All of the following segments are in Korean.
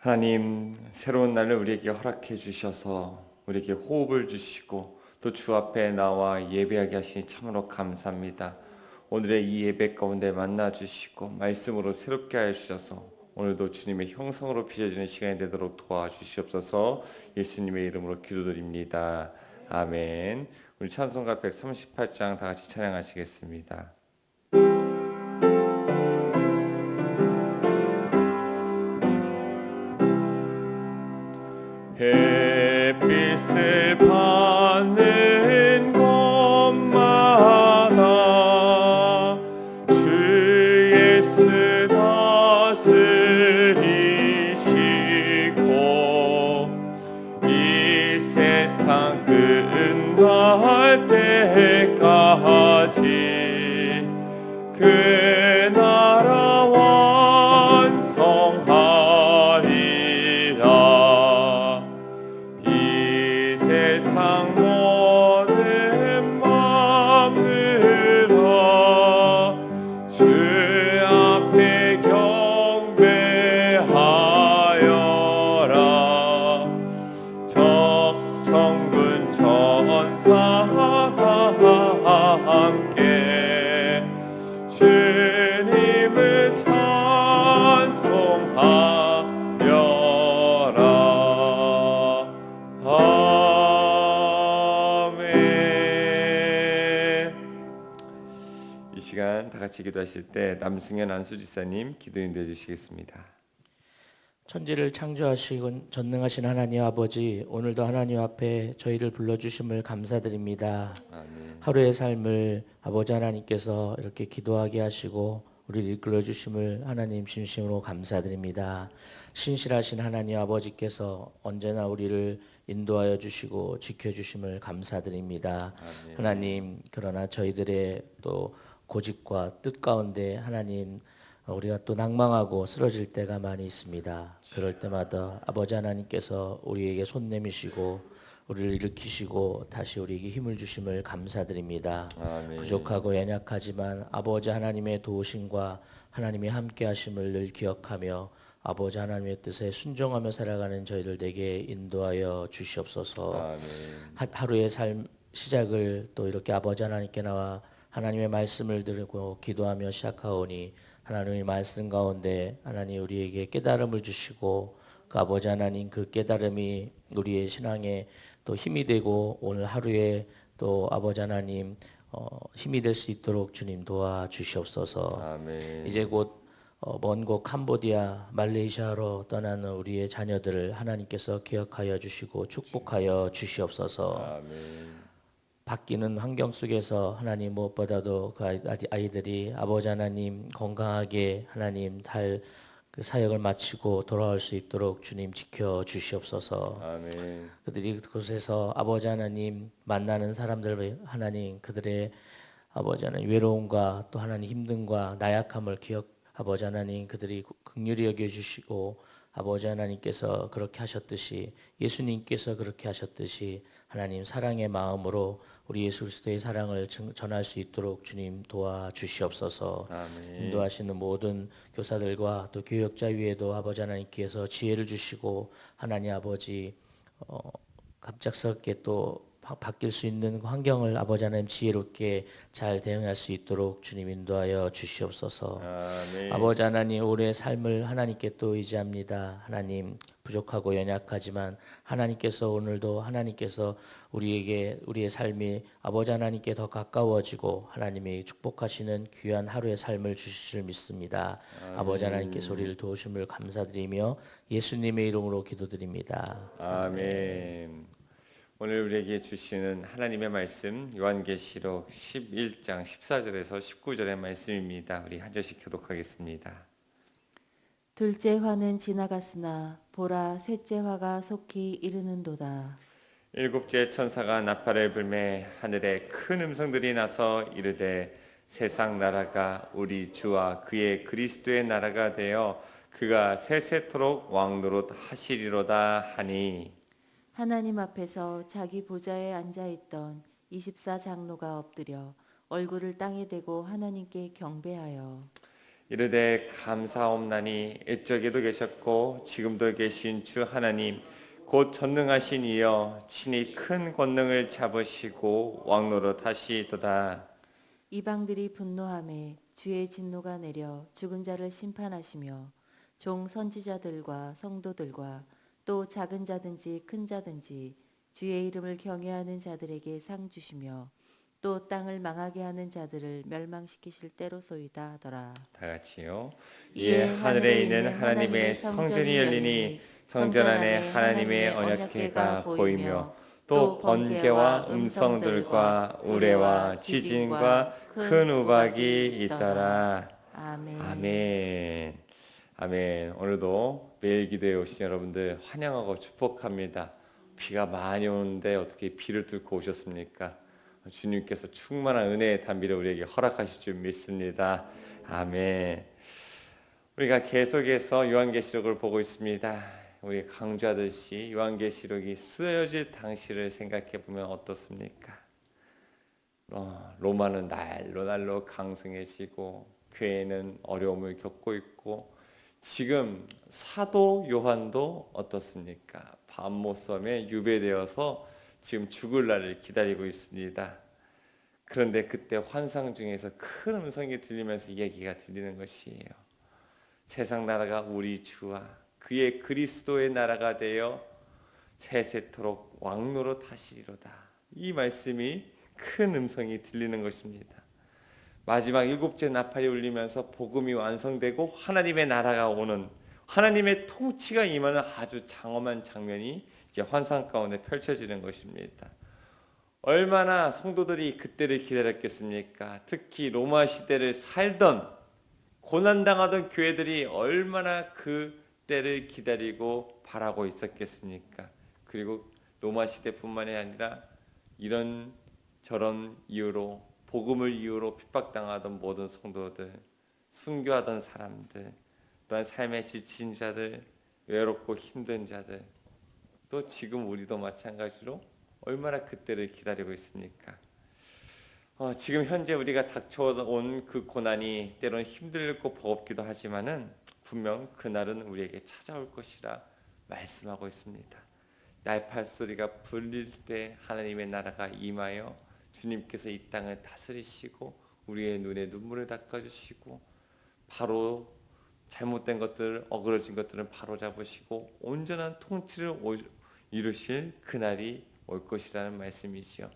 하나님, 새로운 날을 우리에게 허락해 주셔서 우리에게 호흡을 주시고 또 주 앞에 나와 예배하게 하시니 참으로 감사합니다. 오늘의 이 예배 가운데 만나 주시고 말씀으로 새롭게 하여 주셔서 오늘도 주님의 형상으로 빚어지는 시간이 되도록 도와주시옵소서. 예수님의 이름으로 기도드립니다. 아멘. 우리 찬송가 138장 다 같이 찬양하시겠습니다. 햇빛을 받는 곳마다 주 예수 다스리시고 이 세상 끝날 때까지 그 나라 완성하리라. 이 세상 모든 마음으로 주 앞에 경배하여라. 천군 천사가 함께 주님을 찬송하여라. 아멘. 이 시간 다 같이 기도하실 때 남승현 안수지사님 기도 인도해 주시겠습니다. 천지를 창조하시고 전능하신 하나님 아버지, 오늘도 하나님 앞에 저희를 불러주심을 감사드립니다. 아멘. 하루의 삶을 아버지 하나님께서 이렇게 기도하게 하시고 우리를 이끌어 주심을 하나님 진심으로 감사드립니다. 신실하신 하나님 아버지께서 언제나 우리를 인도하여 주시고 지켜주심을 감사드립니다. 아멘. 하나님, 그러나 저희들의 또 고집과 뜻 가운데 하나님 우리가 또 낭망하고 쓰러질 때가 많이 있습니다. 그럴 때마다 아버지 하나님께서 우리에게 손 내미시고 우리를 일으키시고 다시 우리에게 힘을 주심을 감사드립니다. 아멘. 부족하고 연약하지만 아버지 하나님의 도우심과 하나님의 함께 하심을 늘 기억하며 아버지 하나님의 뜻에 순종하며 살아가는 저희들 되게 인도하여 주시옵소서. 아멘. 하루의 삶 시작을 또 이렇게 아버지 하나님께 나와 하나님의 말씀을 들고 기도하며 시작하오니 하나님의 말씀 가운데 하나님 우리에게 깨달음을 주시고 그 아버지 하나님 그 깨달음이 우리의 신앙에 또 힘이 되고 오늘 하루에 또 아버지 하나님 힘이 될 수 있도록 주님 도와주시옵소서. 아멘. 이제 곧 먼 곳 캄보디아, 말레이시아로 떠나는 우리의 자녀들을 하나님께서 기억하여 주시고 축복하여 주시옵소서. 아멘. 바뀌는 환경 속에서 하나님 무엇보다도 그 아이들이 아버지 하나님 건강하게 하나님 그 사역을 마치고 돌아올 수 있도록 주님 지켜 주시옵소서. 아멘. 그들이 그곳에서 아버지 하나님 만나는 사람들 하나님 그들의 아버지 하나님 외로움과 또 하나님 힘듦과 나약함을 아버지 하나님 그들이 긍휼히 여겨 주시고 아버지 하나님께서 그렇게 하셨듯이 예수님께서 그렇게 하셨듯이 하나님 사랑의 마음으로 우리 예수 그리스도의 사랑을 전할 수 있도록 주님 도와주시옵소서. 아멘. 인도하시는 모든 교사들과 또 교역자 위에도 아버지 하나님께서 지혜를 주시고 하나님 아버지 갑작스럽게 또 바뀔 수 있는 환경을 아버지 하나님 지혜롭게 잘 대응할 수 있도록 주님 인도하여 주시옵소서. 아멘. 아버지 하나님 올해 삶을 하나님께 또 의지합니다. 하나님 부족하고 연약하지만 하나님께서 오늘도 하나님께서 우리에게 우리의 삶이 아버지 하나님께 더 가까워지고 하나님이 축복하시는 귀한 하루의 삶을 주실 줄 믿습니다. 아버지 하나님께서 우리를 도우심을 감사드리며 예수님의 이름으로 기도드립니다. 아멘. 오늘 우리에게 주시는 하나님의 말씀 요한계시록 11장 14절에서 19절의 말씀입니다. 우리 한 절씩 교독하겠습니다. 둘째 화는 지나갔으나 보라 셋째 화가 속히 이르는도다. 일곱째 천사가 나팔을 불매 하늘에 큰 음성들이 나서 이르되 세상 나라가 우리 주와 그의 그리스도의 나라가 되어 그가 세세토록 왕노릇 하시리로다 하니. 하나님 앞에서 자기 보좌에 앉아있던 24장로가 엎드려 얼굴을 땅에 대고 하나님께 경배하여 이르되 감사옵나니 일적에도 계셨고 지금도 계신 주 하나님 곧 전능하신 이여 친히 큰 권능을 잡으시고 왕노릇 하시도다. 이방들이 분노하매 주의 진노가 내려 죽은 자를 심판하시며 종 선지자들과 성도들과 또 작은 자든지 큰 자든지 주의 이름을 경외하는 자들에게 상 주시며 또 땅을 망하게 하는 자들을 멸망시키실 때로소이다 하더라. 다 같이요. 이에 이에 하늘에 있는 하나님의 성전이 열리니 성전 안에 하나님의 언약궤가 보이며 또 번개와 음성들과 우레와 지진과 큰 우박이 있더라. 아멘. 아멘. 아멘. 오늘도 매일 기도에 오신 여러분들 환영하고 축복합니다. 비가 많이 오는데 어떻게 비를 뚫고 오셨습니까? 주님께서 충만한 은혜의 단비를 우리에게 허락하실 줄 믿습니다. 아멘. 우리가 계속해서 요한계시록을 보고 있습니다. 우리 강조하듯이 요한계시록이 쓰여질 당시를 생각해 보면 어떻습니까? 로마는 날로 강성해지고 교회는 어려움을 겪고 있고 지금 사도 요한도 어떻습니까? 밤모섬에 유배되어서 지금 죽을 날을 기다리고 있습니다. 그런데 그때 환상 중에서 큰 음성이 들리면서 얘기가 들리는 것이에요. 세상 나라가 우리 주와 그의 그리스도의 나라가 되어 세세토록 왕노릇 하시리로다. 이 말씀이 큰 음성이 들리는 것입니다. 마지막 7째 나팔이 울리면서 복음이 완성되고 하나님의 나라가 오는, 하나님의 통치가 임하는 아주 장엄한 장면이 이제 환상 가운데 펼쳐지는 것입니다. 얼마나 성도들이 그때를 기다렸겠습니까? 특히 로마 시대를 살던 고난당하던 교회들이 얼마나 그 때를 기다리고 바라고 있었겠습니까? 그리고 로마 시대뿐만이 아니라 이런 저런 이유로 복음을 이유로 핍박당하던 모든 성도들, 순교하던 사람들, 또한 삶에 지친 자들, 외롭고 힘든 자들, 또 지금 우리도 마찬가지로 얼마나 그때를 기다리고 있습니까? 지금 현재 우리가 닥쳐온 그 고난이 때로는 힘들고 버겁기도 하지만은 분명 그날은 우리에게 찾아올 것이라 말씀하고 있습니다. 날팔 소리가 불릴 때 하나님의 나라가 임하여 주님께서 이 땅을 다스리시고 우리의 눈에 눈물을 닦아주시고 바로 잘못된 것들, 어그러진 것들은 바로 잡으시고 온전한 통치를 이루실 그날이 올 것이라는 말씀이지요.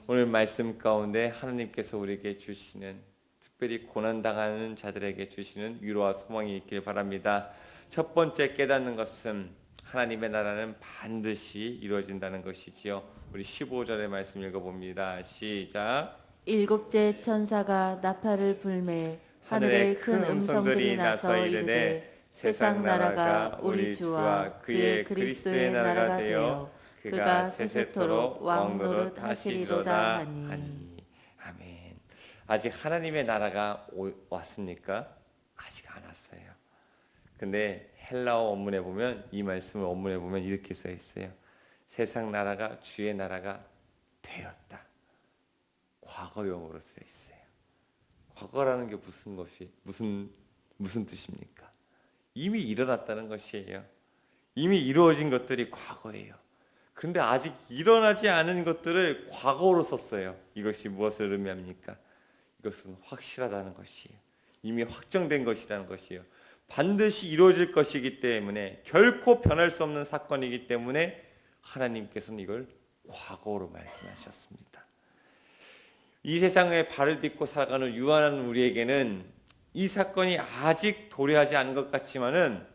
오늘 말씀 가운데 하나님께서 우리에게 주시는, 특별히 고난당하는 자들에게 주시는 위로와 소망이 있길 바랍니다. 첫 번째 깨닫는 것은 하나님의 나라는 반드시 이루어진다는 것이지요. 우리 15절의 말씀 읽어봅니다. 시작. 일곱째 천사가 나팔을 불매 하늘에 큰 음성들이 나서 이르되 세상 나라가 우리 주와 그의 그리스도의 나라가 되어 그가 세세토록 왕노릇 하시리로다 하니. 아멘. 아직 하나님의 나라가 왔습니까? 아직 안 왔어요. 근데 헬라어 원문에 보면, 이 말씀을 원문에 보면 이렇게 써 있어요. 세상 나라가 주의 나라가 되었다. 과거형으로 써 있어요. 과거라는 게 무슨 뜻입니까? 이미 일어났다는 것이에요. 이미 이루어진 것들이 과거예요. 그런데 아직 일어나지 않은 것들을 과거로 썼어요. 이것이 무엇을 의미합니까? 이것은 확실하다는 것이에요. 이미 확정된 것이라는 것이에요. 반드시 이루어질 것이기 때문에, 결코 변할 수 없는 사건이기 때문에 하나님께서는 이걸 과거로 말씀하셨습니다. 이 세상에 발을 딛고 살아가는 유한한 우리에게는 이 사건이 아직 도래하지 않은 것 같지만은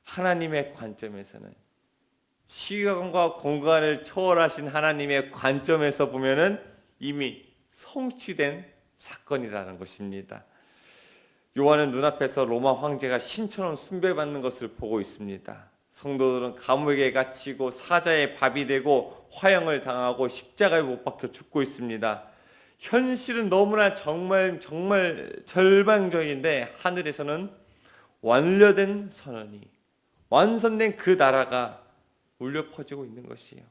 하나님의 관점에서는, 시간과 공간을 초월하신 하나님의 관점에서 보면은 이미 성취된 사건이라는 것입니다. 요한은 눈앞에서 로마 황제가 신처럼 숭배받는 것을 보고 있습니다. 성도들은 감옥에 갇히고 사자의 밥이 되고 화형을 당하고 십자가에 못 박혀 죽고 있습니다. 현실은 너무나 정말 절망적인데 하늘에서는 완료된 선언이, 완성된 그 나라가 울려 퍼지고 있는 것이에요.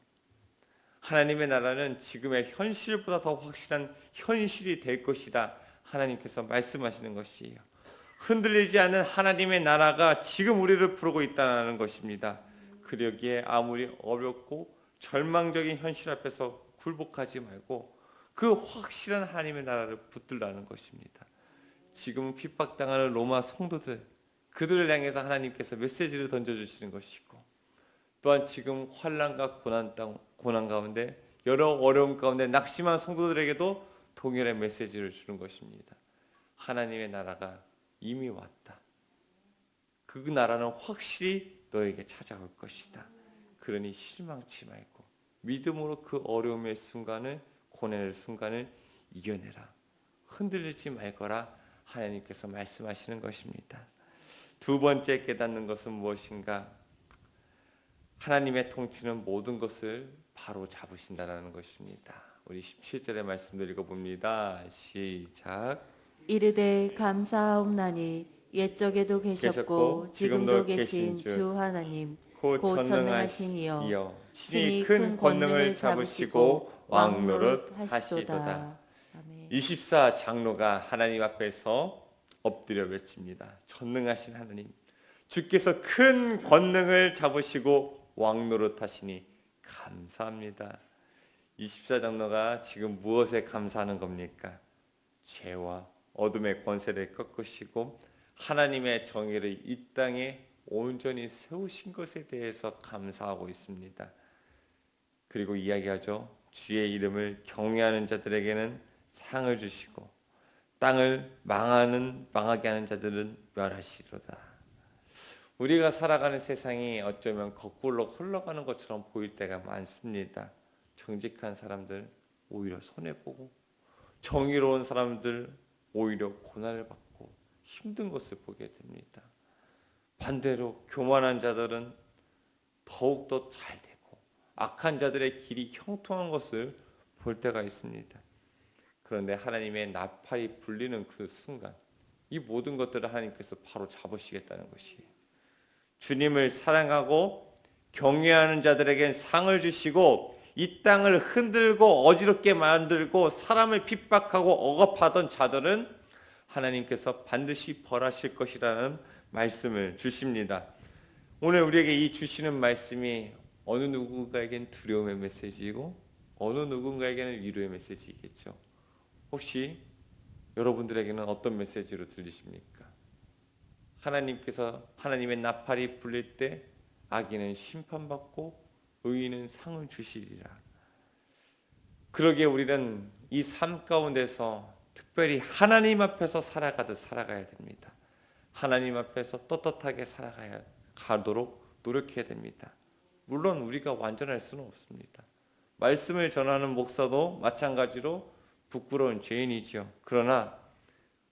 하나님의 나라는 지금의 현실보다 더 확실한 현실이 될 것이다. 하나님께서 말씀하시는 것이에요. 흔들리지 않는 하나님의 나라가 지금 우리를 부르고 있다는 것입니다. 그러기에 아무리 어렵고 절망적인 현실 앞에서 굴복하지 말고 그 확실한 하나님의 나라를 붙들라는 것입니다. 지금 핍박당하는 로마 성도들, 그들을 향해서 하나님께서 메시지를 던져주시는 것이고, 또한 지금 환난과 고난 가운데 여러 어려움 가운데 낙심한 성도들에게도 동일한 메시지를 주는 것입니다. 하나님의 나라가 이미 왔다. 그 나라는 확실히 너에게 찾아올 것이다. 그러니 실망치 말고 믿음으로 그 어려움의 순간을, 고난의 순간을 이겨내라. 흔들리지 말거라. 하나님께서 말씀하시는 것입니다. 두 번째 깨닫는 것은 무엇인가? 하나님의 통치는 모든 것을 바로 잡으신다는 것입니다. 우리 17절의 말씀을 읽어봅니다. 시작. 이르되 감사하옵나니 옛적에도 계셨고 계셨고 지금도 계신 주 하나님 곧 곧 전능하신 전능하신 이여 이여 친히 친히 큰 권능을 잡으시고 왕노릇 하시도다. 아멘. 24 장로가 하나님 앞에서 엎드려 외칩니다. 전능하신 하나님, 주께서 큰 권능을 잡으시고 왕노릇 하시니 감사합니다. 24 장로가 지금 무엇에 감사하는 겁니까? 죄와 어둠의 권세를 꺾으시고 하나님의 정의를 이 땅에 온전히 세우신 것에 대해서 감사하고 있습니다. 그리고 이야기하죠. 주의 이름을 경외하는 자들에게는 상을 주시고 땅을 망하게 하는 자들은 멸하시리로다. 우리가 살아가는 세상이 어쩌면 거꾸로 흘러가는 것처럼 보일 때가 많습니다. 정직한 사람들 오히려 손해보고 정의로운 사람들 오히려 고난을 받고 힘든 것을 보게 됩니다. 반대로 교만한 자들은 더욱더 잘 되고 악한 자들의 길이 형통한 것을 볼 때가 있습니다. 그런데 하나님의 나팔이 불리는 그 순간 이 모든 것들을 하나님께서 바로 잡으시겠다는 것이에요. 주님을 사랑하고 경외하는 자들에겐 상을 주시고 이 땅을 흔들고 어지럽게 만들고 사람을 핍박하고 억압하던 자들은 하나님께서 반드시 벌하실 것이라는 말씀을 주십니다. 오늘 우리에게 이 주시는 말씀이 어느 누군가에겐 두려움의 메시지이고 어느 누군가에게는 위로의 메시지이겠죠. 혹시 여러분들에게는 어떤 메시지로 들리십니까? 하나님께서 하나님의 나팔이 불릴 때 악인은 심판받고 의인은 상을 주시리라. 그러기에 우리는 이 삶 가운데서 특별히 하나님 앞에서 살아가듯 살아가야 됩니다. 하나님 앞에서 떳떳하게 살아가도록 노력해야 됩니다. 물론 우리가 완전할 수는 없습니다. 말씀을 전하는 목사도 마찬가지로 부끄러운 죄인이죠. 그러나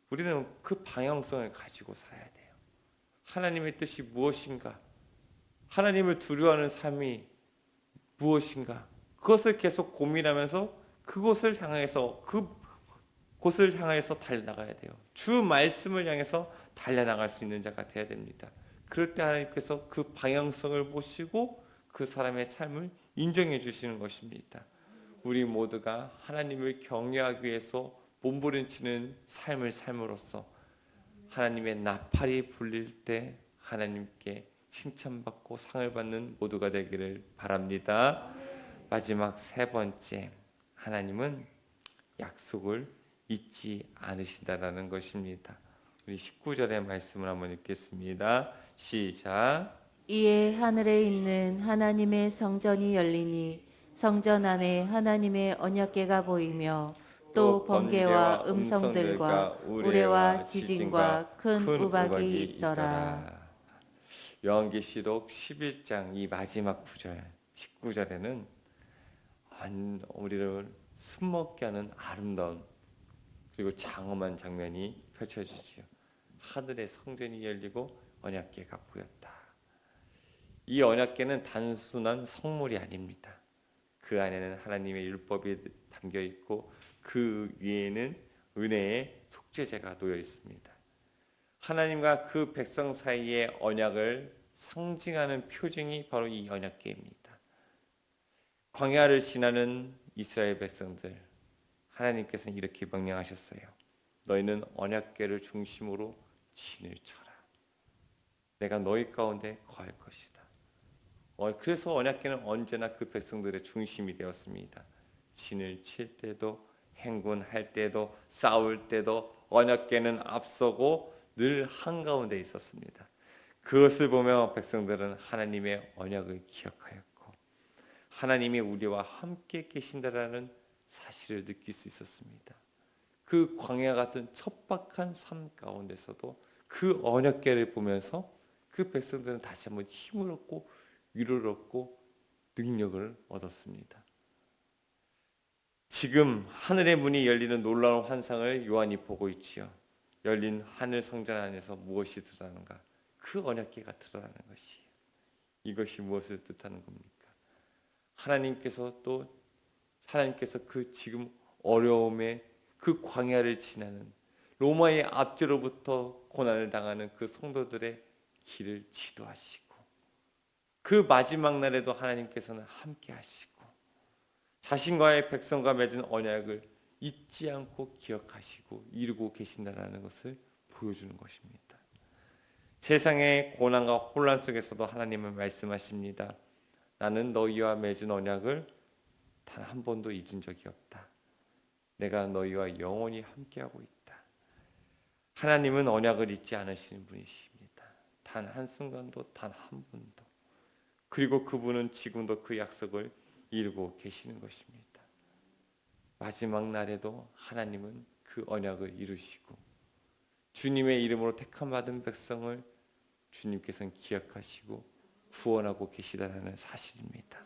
우리는 그 방향성을 가지고 살아야 돼요. 하나님의 뜻이 무엇인가? 하나님을 두려워하는 삶이 무엇인가? 그것을 계속 고민하면서 그곳을 향해서 달려나가야 돼요. 주 말씀을 향해서 달려나갈 수 있는 자가 되어야 됩니다. 그럴 때 하나님께서 그 방향성을 보시고 그 사람의 삶을 인정해 주시는 것입니다. 우리 모두가 하나님을 경외하기 위해서 몸부림치는 삶을 삶으로써 하나님의 나팔이 불릴 때 하나님께 칭찬받고 상을 받는 모두가 되기를 바랍니다. 마지막 세 번째, 하나님은 약속을 잊지 않으신다라는 것입니다. 우리 19절의 말씀을 한번 읽겠습니다. 시작. 이에 하늘에 있는 하나님의 성전이 열리니 성전 안에 하나님의 언약궤가 보이며 또 번개와 음성들과 우레와 지진과 큰 우박이 있더라. 요한계시록 11장 이 마지막 구절 19절에는 우리를 숨먹게 하는 아름다운 그리고 장엄한 장면이 펼쳐지지요. 하늘의 성전이 열리고 언약궤가 보였다. 이 언약궤는 단순한 성물이 아닙니다. 그 안에는 하나님의 율법이 담겨 있고 그 위에는 은혜의 속죄제가 놓여 있습니다. 하나님과 그 백성 사이의 언약을 상징하는 표징이 바로 이 언약궤입니다. 광야를 지나는 이스라엘 백성들, 하나님께서는 이렇게 명령하셨어요. 너희는 언약궤를 중심으로 진을 쳐라. 내가 너희 가운데 거할 것이다. 그래서 언약궤는 언제나 그 백성들의 중심이 되었습니다. 진을 칠 때도 행군할 때도 싸울 때도 언약궤는 앞서고 늘 한가운데 있었습니다. 그것을 보며 백성들은 하나님의 언약을 기억하였고 하나님이 우리와 함께 계신다라는 사실을 느낄 수 있었습니다. 그 광야 같은 척박한 삶 가운데서도 그 언약궤를 보면서 그 백성들은 다시 한번 힘을 얻고 위로를 얻고 능력을 얻었습니다. 지금 하늘의 문이 열리는 놀라운 환상을 요한이 보고 있지요. 열린 하늘 성전 안에서 무엇이 드러나는가? 그 언약궤가 드러나는 것이에요. 이것이 무엇을 뜻하는 겁니까? 하나님께서 그 지금 어려움의 그 광야를 지나는 로마의 압제로부터 고난을 당하는 그 성도들의 길을 지도하시고 그 마지막 날에도 하나님께서는 함께 하시고 자신과의 백성과 맺은 언약을 잊지 않고 기억하시고 이루고 계신다는 것을 보여주는 것입니다. 세상의 고난과 혼란 속에서도 하나님은 말씀하십니다. 나는 너희와 맺은 언약을 단 한 번도 잊은 적이 없다. 내가 너희와 영원히 함께하고 있다. 하나님은 언약을 잊지 않으시는 분이십니다. 단 한순간도 단 한 번도. 그리고 그분은 지금도 그 약속을 이루고 계시는 것입니다. 마지막 날에도 하나님은 그 언약을 이루시고 주님의 이름으로 택함받은 백성을 주님께서는 기억하시고 구원하고 계시다는 사실입니다.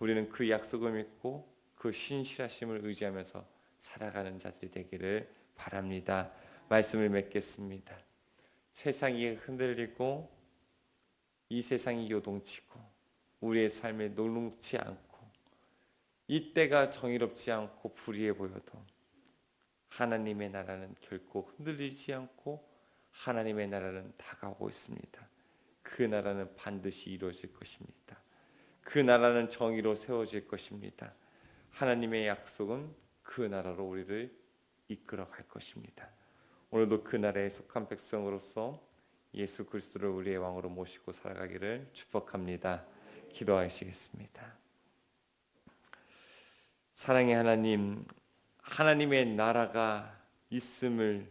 우리는 그 약속을 믿고 그 신실하심을 의지하면서 살아가는 자들이 되기를 바랍니다. 말씀을 맺겠습니다. 세상이 흔들리고 이 세상이 요동치고 우리의 삶에 녹록지 않고 이 때가 정의롭지 않고 불의해 보여도 하나님의 나라는 결코 흔들리지 않고 하나님의 나라는 다가오고 있습니다. 그 나라는 반드시 이루어질 것입니다. 그 나라는 정의로 세워질 것입니다. 하나님의 약속은 그 나라로 우리를 이끌어 갈 것입니다. 오늘도 그 나라에 속한 백성으로서 예수 그리스도를 우리의 왕으로 모시고 살아가기를 축복합니다. 기도하시겠습니다. 사랑의 하나님, 하나님의 나라가 있음을,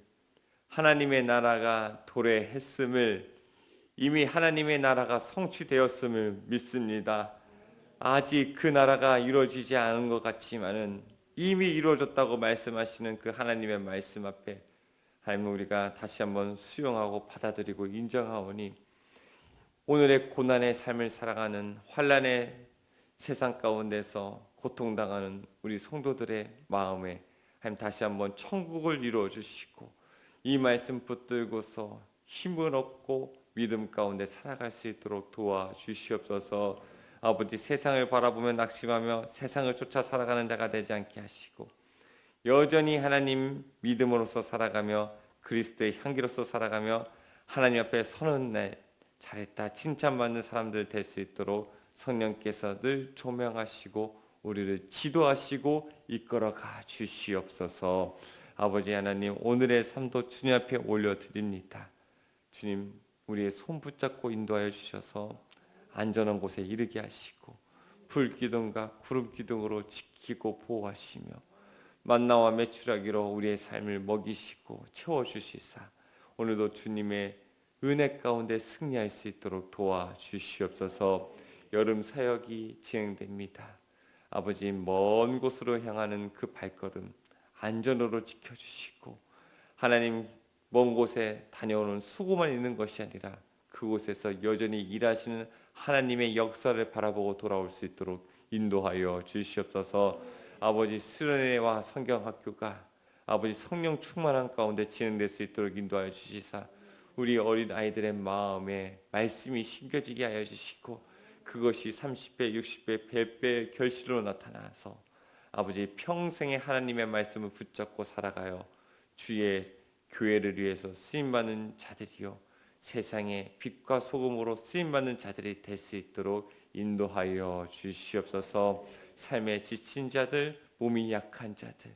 하나님의 나라가 도래했음을, 이미 하나님의 나라가 성취되었음을 믿습니다. 아직 그 나라가 이루어지지 않은 것 같지만은 이미 이루어졌다고 말씀하시는 그 하나님의 말씀 앞에 하나님, 우리가 다시 한번 수용하고 받아들이고 인정하오니 오늘의 고난의 삶을 살아가는 환난의 세상 가운데서 고통당하는 우리 성도들의 마음에 하나님 다시 한번 천국을 이루어 주시고 이 말씀 붙들고서 힘을 얻고 믿음 가운데 살아갈 수 있도록 도와주시옵소서. 아버지, 세상을 바라보며 낙심하며 세상을 쫓아 살아가는 자가 되지 않게 하시고 여전히 하나님 믿음으로서 살아가며 그리스도의 향기로서 살아가며 하나님 앞에 서는 날 잘했다 칭찬받는 사람들 될 수 있도록 성령께서 늘 조명하시고 우리를 지도하시고 이끌어가 주시옵소서. 아버지 하나님, 오늘의 삶도 주님 앞에 올려드립니다. 주님, 우리의 손 붙잡고 인도하여 주셔서 안전한 곳에 이르게 하시고 불기둥과 구름기둥으로 지키고 보호하시며 만나와 메추라기로 우리의 삶을 먹이시고 채워주시사 오늘도 주님의 은혜 가운데 승리할 수 있도록 도와주시옵소서. 여름 사역이 진행됩니다. 아버지, 먼 곳으로 향하는 그 발걸음 안전으로 지켜주시고 하나님, 먼 곳에 다녀오는 수고만 있는 것이 아니라 그곳에서 여전히 일하시는 하나님의 역사를 바라보고 돌아올 수 있도록 인도하여 주시옵소서. 아버지, 수련회와 성경학교가 아버지 성령 충만한 가운데 진행될 수 있도록 인도하여 주시사 우리 어린 아이들의 마음에 말씀이 심겨지게 하여 주시고 그것이 30배, 60배, 100배 결실로 나타나서 아버지 평생에 하나님의 말씀을 붙잡고 살아가요 주의 교회를 위해서 쓰임받는 자들이요 세상의 빛과 소금으로 쓰임받는 자들이 될 수 있도록 인도하여 주시옵소서. 삶에 지친 자들, 몸이 약한 자들,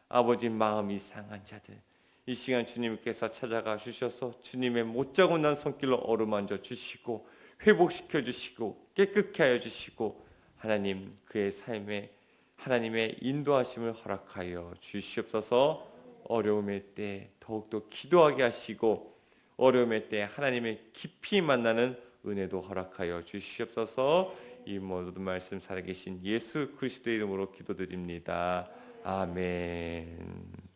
아버지 마음이 상한 자들, 이 시간 주님께서 찾아가 주셔서 주님의 못자고 난 손길로 어루만져 주시고 회복시켜 주시고 깨끗게 하여 주시고 하나님 그의 삶에 하나님의 인도하심을 허락하여 주시옵소서. 어려움의 때 더욱더 기도하게 하시고 어려움의 때 하나님의 깊이 만나는 은혜도 허락하여 주시옵소서. 이 모든 말씀 살아계신 예수 그리스도의 이름으로 기도드립니다. 아멘.